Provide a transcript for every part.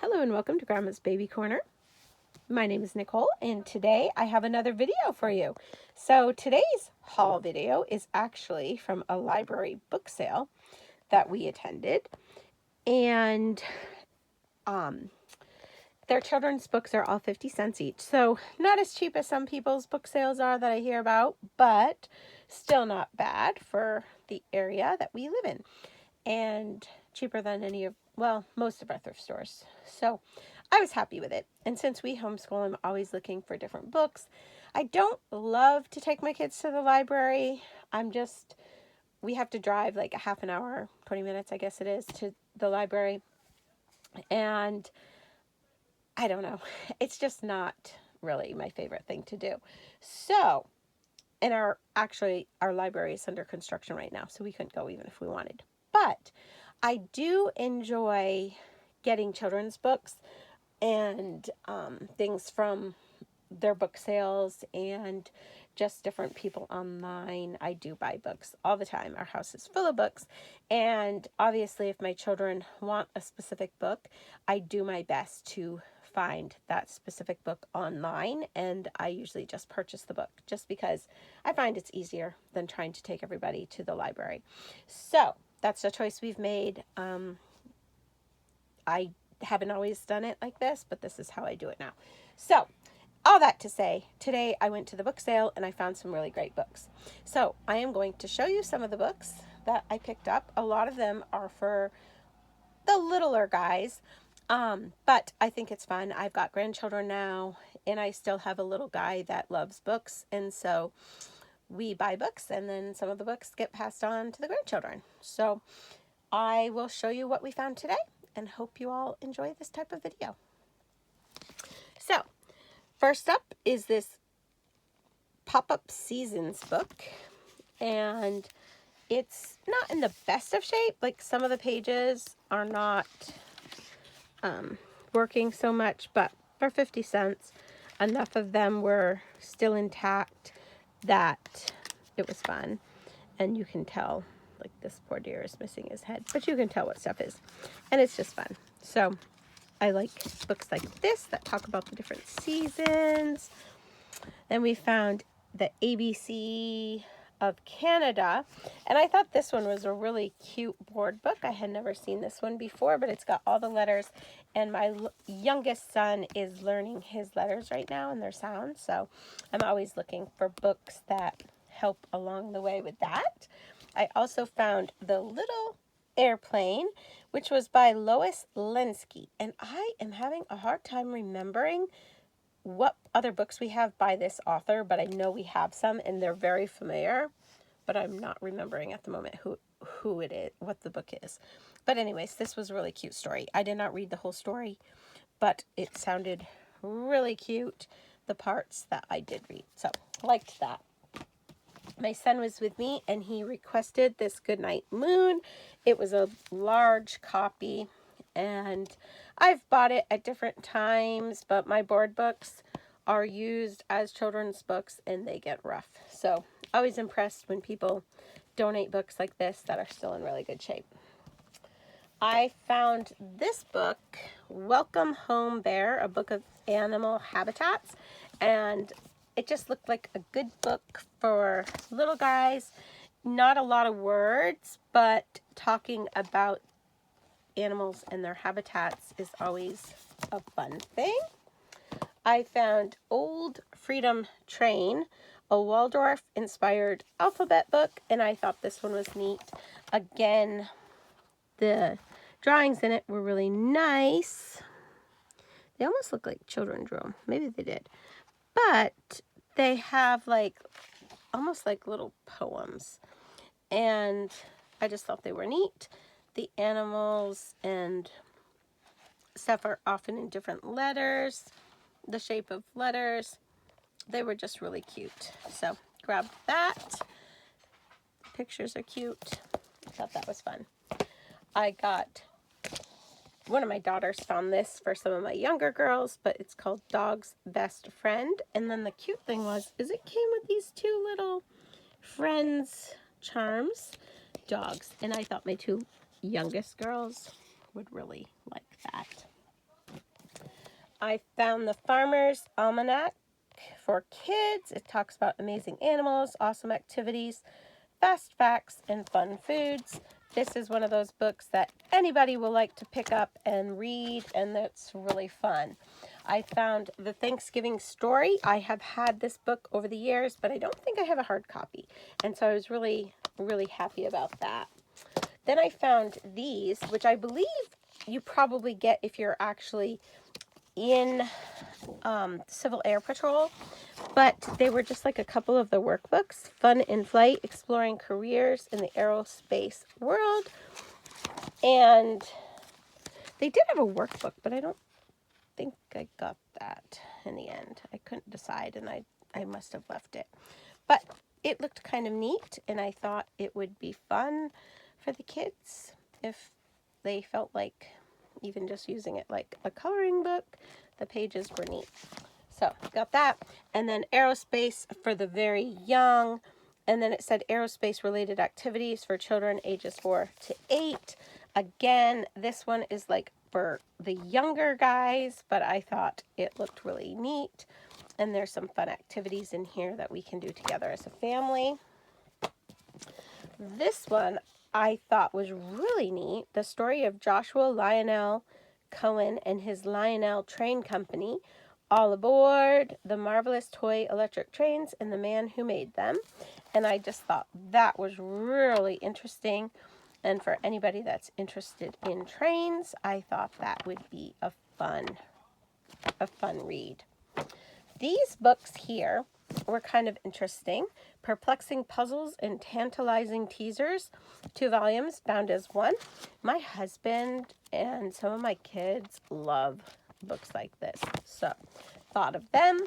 Hello and welcome to Grandma's Baby Corner. My name is Nicole and today I have another video for you. So today's haul video is actually from a library book sale that we attended, and their children's books are all 50 cents each. So not as cheap as some people's book sales are that I hear about, but still not bad for the area that we live in, and cheaper than most of our thrift stores. So I was happy with it. And since we homeschool, I'm always looking for different books. I don't love to take my kids to the library. We have to drive like a half an hour, 20 minutes, I guess it is, to the library. And I don't know. It's just not really my favorite thing to do. So, and our library is under construction right now, so we couldn't go even if we wanted. But I do enjoy getting children's books and things from their book sales and just different people online. I do buy books all the time. Our house is full of books, and obviously if my children want a specific book, I do my best to find that specific book online, and I usually just purchase the book just because I find it's easier than trying to take everybody to the library. So that's a choice we've made. I haven't always done it like this, but this is how I do it now. So all that to say, today I went to the book sale and I found some really great books. So I am going to show you some of the books that I picked up. A lot of them are for the littler guys, but I think it's fun. I've got grandchildren now, and I still have a little guy that loves books, and so we buy books, and then some of the books get passed on to the grandchildren. So I will show you what we found today, and hope you all enjoy this type of video. So first up is this Pop-Up Seasons book, and it's not in the best of shape. Like, some of the pages are not working so much, but for 50 cents, enough of them were still intact that it was fun. And you can tell, like, this poor deer is missing his head, but you can tell what stuff is, and it's just fun. So I like books like this that talk about the different seasons. Then we found the ABC of Canada, and I thought this one was a really cute board book. I had never seen this one before, but it's got all the letters, and my youngest son is learning his letters right now and their sounds, so I'm always looking for books that help along the way with that. I also found The Little Airplane, which was by Lois Lenski, and I am having a hard time remembering what other books we have by this author, but I know we have some and they're very familiar, but I'm not remembering at the moment who it is, what the book is. But anyways, this was a really cute story. I did not read the whole story, but it sounded really cute, the parts that I did read. So liked that. My son was with me and he requested this Goodnight Moon. It was a large copy, and I've bought it at different times, but my board books are used as children's books and they get rough. So always impressed when people donate books like this that are still in really good shape. I found this book, Welcome Home Bear, a book of animal habitats, and it just looked like a good book for little guys. Not a lot of words, but talking about animals and their habitats is always a fun thing. I found Old Freedom Train, a Waldorf-inspired alphabet book, and I thought this one was neat. Again, the drawings in it were really nice. They almost look like children drew them. Maybe they did. But they have like almost like little poems, and I just thought they were neat. The animals and stuff are often in different letters, the shape of letters. They were just really cute, so grabbed that. Pictures are cute. I thought that was fun. One of my daughters found this for some of my younger girls, but it's called Dog's Best Friend. And then the cute thing is it came with these two little Friends charms dogs, and I thought my two youngest girls would really like that. I found the Farmer's Almanac for kids. It talks about amazing animals, awesome activities, fast facts, and fun foods. This is one of those books that anybody will like to pick up and read, and that's really fun. I found The Thanksgiving Story. I have had this book over the years, but I don't think I have a hard copy. And so I was really, really happy about that. Then I found these, which I believe you probably get if you're actually in Civil Air Patrol, but they were just like a couple of the workbooks. Fun in Flight, Exploring Careers in the Aerospace World. And they did have a workbook, but I don't think I got that in the end. I couldn't decide, and I must have left it. But it looked kind of neat, and I thought it would be fun for the kids if they felt like even just using it like a coloring book. The pages were neat. So got that. And then Aerospace for the Very Young. And then it said aerospace related activities for children ages 4 to 8. Again, this one is like for the younger guys, but I thought it looked really neat. And there's some fun activities in here that we can do together as a family. This one I thought was really neat. The story of Joshua Lionel Cohen and his Lionel Train Company, all aboard the marvelous toy electric trains and the man who made them. And I just thought that was really interesting. And for anybody that's interested in trains, I thought that would be a fun read. These books here were kind of interesting. Perplexing Puzzles and Tantalizing Teasers, 2 volumes, bound as one. My husband and some of my kids love books like this, so thought of them.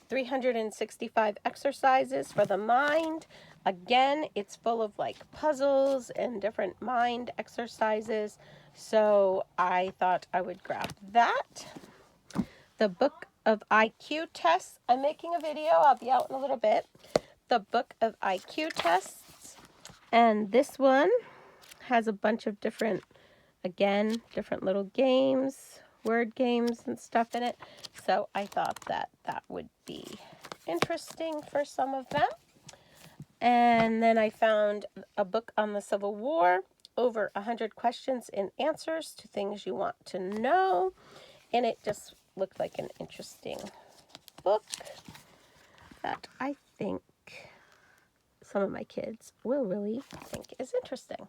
365 Exercises for the Mind. Again, it's full of like puzzles and different mind exercises, so I thought I would grab that. The Book of IQ Tests. I'm making a video. I'll be out in a little bit. The Book of IQ Tests. And this one has a bunch of different little games, word games and stuff in it. So I thought that would be interesting for some of them. And then I found a book on the Civil War, over 100 questions and answers to things you want to know. And it just looked like an interesting book that I think some of my kids will really think is interesting.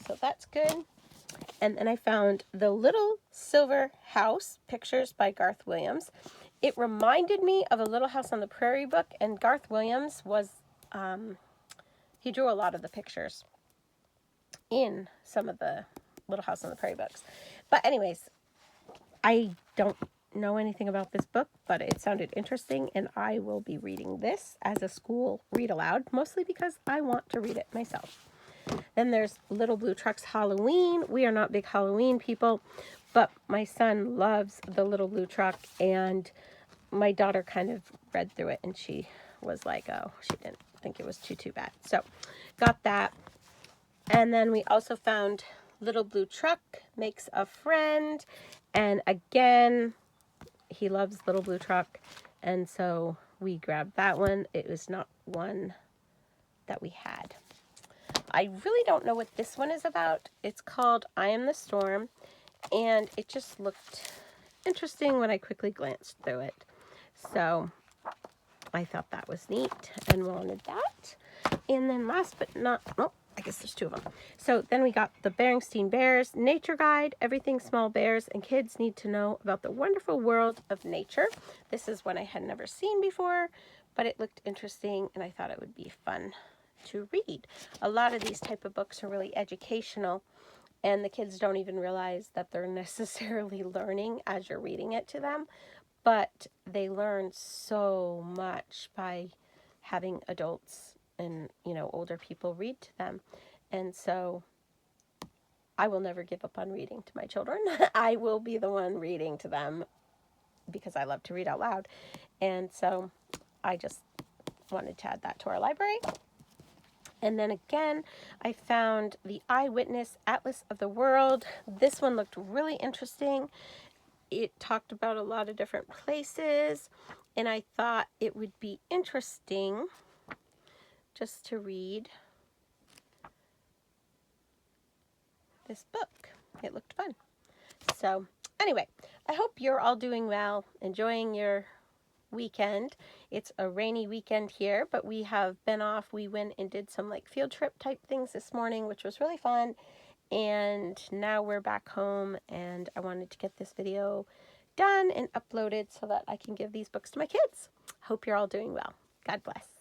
So that's good. And then I found The Little Silver House, Pictures by Garth Williams. It reminded me of a Little House on the Prairie book, and Garth Williams was, he drew a lot of the pictures in some of the Little House on the Prairie books. But anyways, I don't know anything about this book, but it sounded interesting, and I will be reading this as a school read aloud, mostly because I want to read it myself. Then there's Little Blue Truck's Halloween. We are not big Halloween people, but my son loves the Little Blue Truck, and my daughter kind of read through it, and she was like, oh, she didn't think it was too bad. So got that. And then we also found Little Blue Truck Makes a Friend. And again, he loves Little Blue Truck. And so we grabbed that one. It was not one that we had. I really don't know what this one is about. It's called I Am the Storm. And it just looked interesting when I quickly glanced through it. So I thought that was neat and wanted that. And then last but not, oh, I guess there's 2 of them. So then we got the Berenstain Bears Nature Guide, Everything Small Bears and Kids Need to Know About the Wonderful World of Nature. This is one I had never seen before, but it looked interesting and I thought it would be fun to read. A lot of these type of books are really educational, and the kids don't even realize that they're necessarily learning as you're reading it to them, but they learn so much by having adults and, older people read to them. And so I will never give up on reading to my children. I will be the one reading to them because I love to read out loud. And so I just wanted to add that to our library. And then again, I found the Eyewitness Atlas of the World. This one looked really interesting. it talked about a lot of different places, and I thought it would be interesting just to read this book. It looked fun. So anyway, I hope you're all doing well, enjoying your weekend. It's a rainy weekend here, but we have been off. We went and did some like field trip type things this morning, which was really fun. And now we're back home, and I wanted to get this video done and uploaded so that I can give these books to my kids. Hope you're all doing well. God bless.